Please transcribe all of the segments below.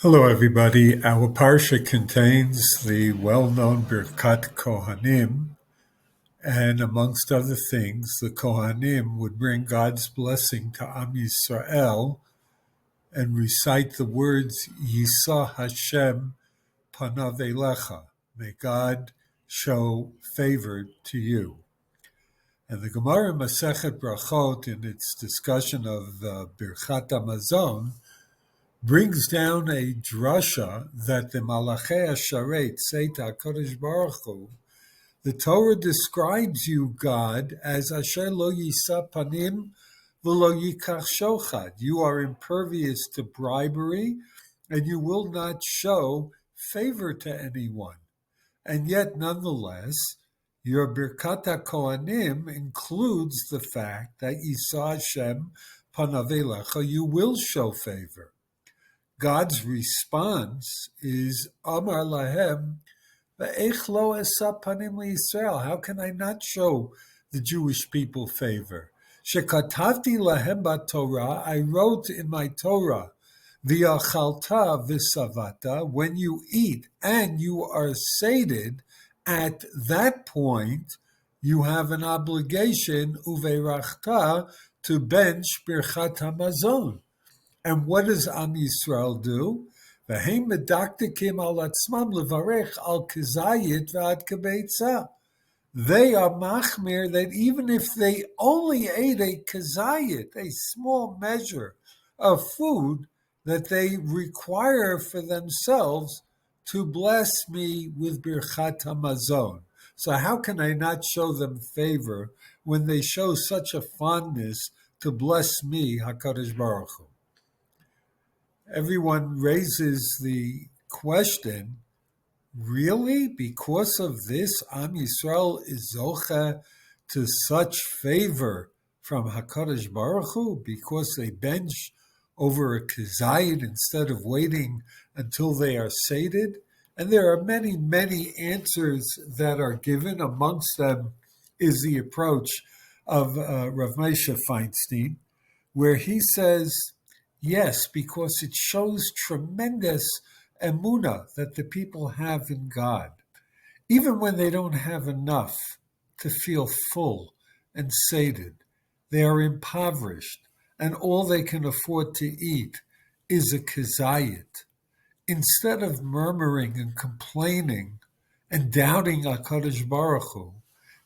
Hello, everybody. Our parsha contains the well-known Birkat Kohanim, and amongst other things, the Kohanim would bring God's blessing to Am Yisrael and recite the words Yisa Hashem Panav Elecha. May God show favor to you. And the Gemara Masechet Brachot, in its discussion of Birkat Hamazon, brings down a drasha that the Malachei Hasharet say to HaKadosh Baruch Hu, the Torah describes you, God, as Asher lo yisa panim v'lo yikach shochad. You are impervious to bribery, and you will not show favor to anyone. And yet, nonetheless, your Birkat HaKohanim includes the fact that Yisa Hashem panav elecha, you will show favor. God's response is Amar Lahem, Ve'ech lo esa panim liYisrael. How can I not show the Jewish people favor? Shekatavti lahem b'Torah, I wrote in my Torah, V'yachalta v'savata, when you eat and you are sated, at that point you have an obligation, uveirachta, to bench Birchat Hamazon. And what does Am Yisrael do? V'heim medaktikim al atzmam levarech al kizayit v'ad kebeitza. They are machmir that even if they only ate a kizayit, a small measure of food, that they require for themselves to bless me with birchat hamazon. So how can I not show them favor when they show such a fondness to bless me, HaKadosh Baruch Hu? Everyone raises the question, really? Because of this, Am Yisrael is zocha to such favor from HaKadosh Baruch Hu because they bench over a kizayit instead of waiting until they are sated? And there are many, many answers that are given. Amongst them is the approach of Rav Moshe Feinstein, where he says, yes, because it shows tremendous emunah that the people have in God. Even when they don't have enough to feel full and sated, they are impoverished, and all they can afford to eat is a kizayit. Instead of murmuring and complaining and doubting HaKadosh Baruch Hu,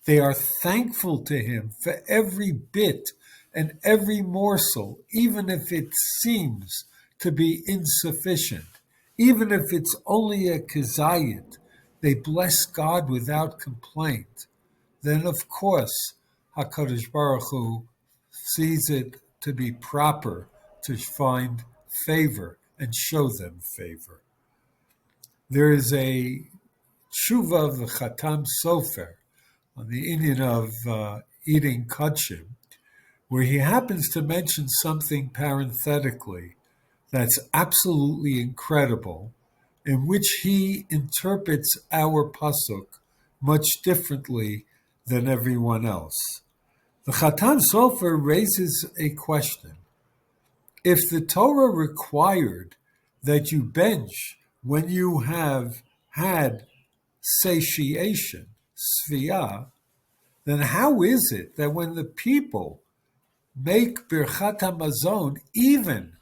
they are thankful to Him for every bit and every morsel, even if it seems to be insufficient, even if it's only a kizayit, they bless God without complaint. Then, of course, HaKadosh Baruch Hu sees it to be proper to find favor and show them favor. There is a tshuva of the Chatam Sofer on the Indian of eating kachim, where he happens to mention something parenthetically that's absolutely incredible, in which he interprets our pasuk much differently than everyone else. The Chatan Sofer raises a question. If the Torah required that you bench when you have had satiation, sviah, then how is it that when the people make Birchat Hamazon even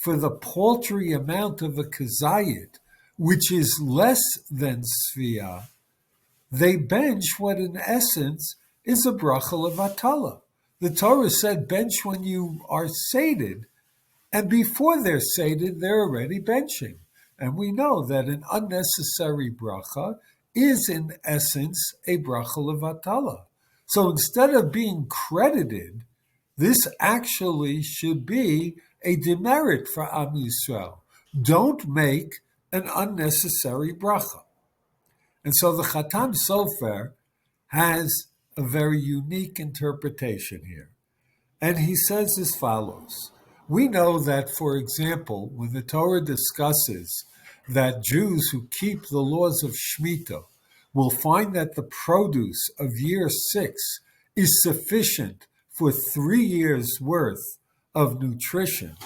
for the paltry amount of a kazayit, which is less than sviah, they bench what in essence is a bracha levatala? The Torah said bench when you are sated, and before they're sated, they're already benching. And we know that an unnecessary bracha is in essence a bracha levatala. So instead of being credited, this actually should be a demerit for Am Yisrael. Don't make an unnecessary bracha. And so the Chatam Sofer has a very unique interpretation here. And he says as follows. We know that, for example, when the Torah discusses that Jews who keep the laws of Shemitah will find that the produce of year 6 is sufficient for 3 years' worth of nutrition,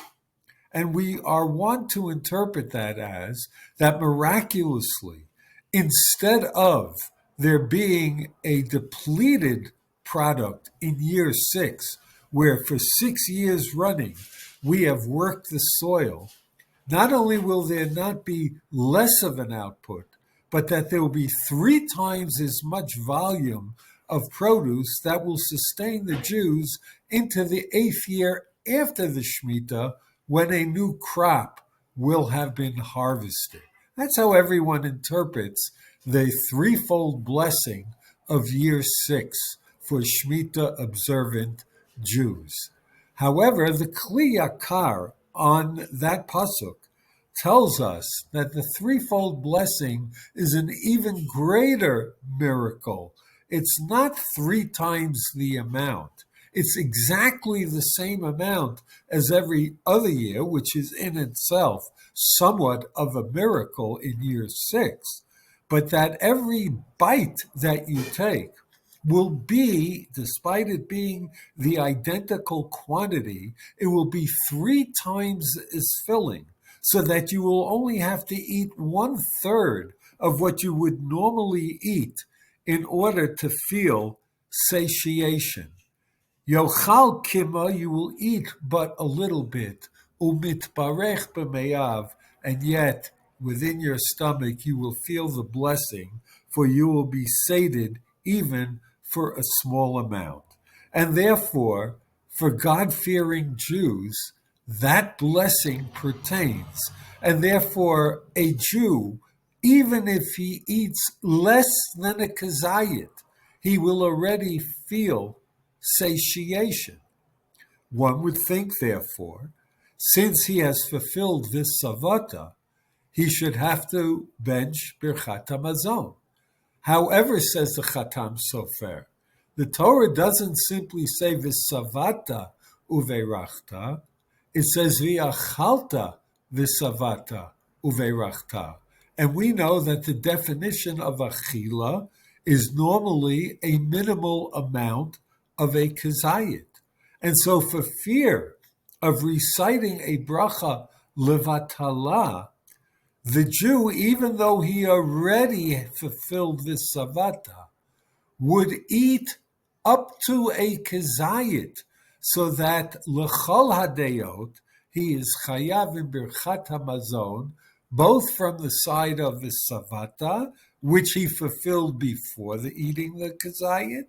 And we are wont to interpret that as that miraculously, instead of there being a depleted product in year 6, where for 6 years running we have worked the soil, not only will there not be less of an output, but that there will be 3 times as much volume of produce that will sustain the Jews into the 8th year after the Shemitah, when a new crop will have been harvested. That's how everyone interprets the threefold blessing of year 6 for Shemitah observant Jews. However, the Kli Yakar on that pasuk tells us that the threefold blessing is an even greater miracle. It's not 3 times the amount. It's exactly the same amount as every other year, which is in itself somewhat of a miracle in year 6. But that every bite that you take will be, despite it being the identical quantity, it will be 3 times as filling, so that you will only have to eat 1/3 of what you would normally eat in order to feel satiation. Yochal kima, you will eat but a little bit, umitbarech b'meyav, and yet within your stomach you will feel the blessing, for you will be sated even for a small amount. And therefore, for God-fearing Jews, that blessing pertains. And therefore, a Jew, even if he eats less than a kazayit, he will already feel satiation. One would think, therefore, since he has fulfilled this savata, he should have to bench Birchat HaMazon. However, says the Chatam Sofer, the Torah doesn't simply say V'savata uveirachta, it says V'achalta v'savata uveirachta. And we know that the definition of achila is normally a minimal amount of a kazayit. And so for fear of reciting a bracha levatala, the Jew, even though he already fulfilled this savata, would eat up to a kazayit, so that l'chol hadeyot, he is chayav in birchat hamazon, both from the side of the savata, which he fulfilled before the eating the kazayit,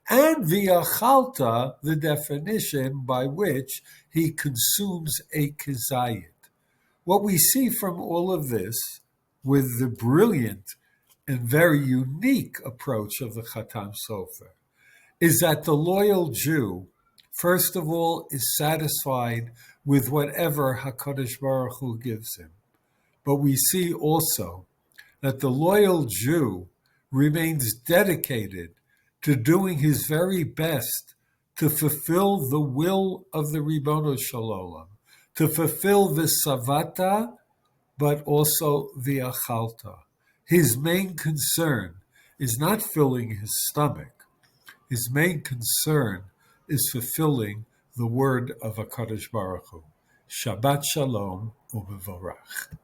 and v'achalta, the definition by which he consumes a kazayit. What we see from all of this, with the brilliant and very unique approach of the Chatam Sofer, is that the loyal Jew, first of all, is satisfied with whatever HaKadosh Baruch Hu gives him. But we see also that the loyal Jew remains dedicated to doing his very best to fulfill the will of the Ribono Shel Olam, to fulfill the savata, but also the achalta. His main concern is not filling his stomach. His main concern is fulfilling the word of HaKadosh Baruch Hu. Shabbat Shalom u'mevorach.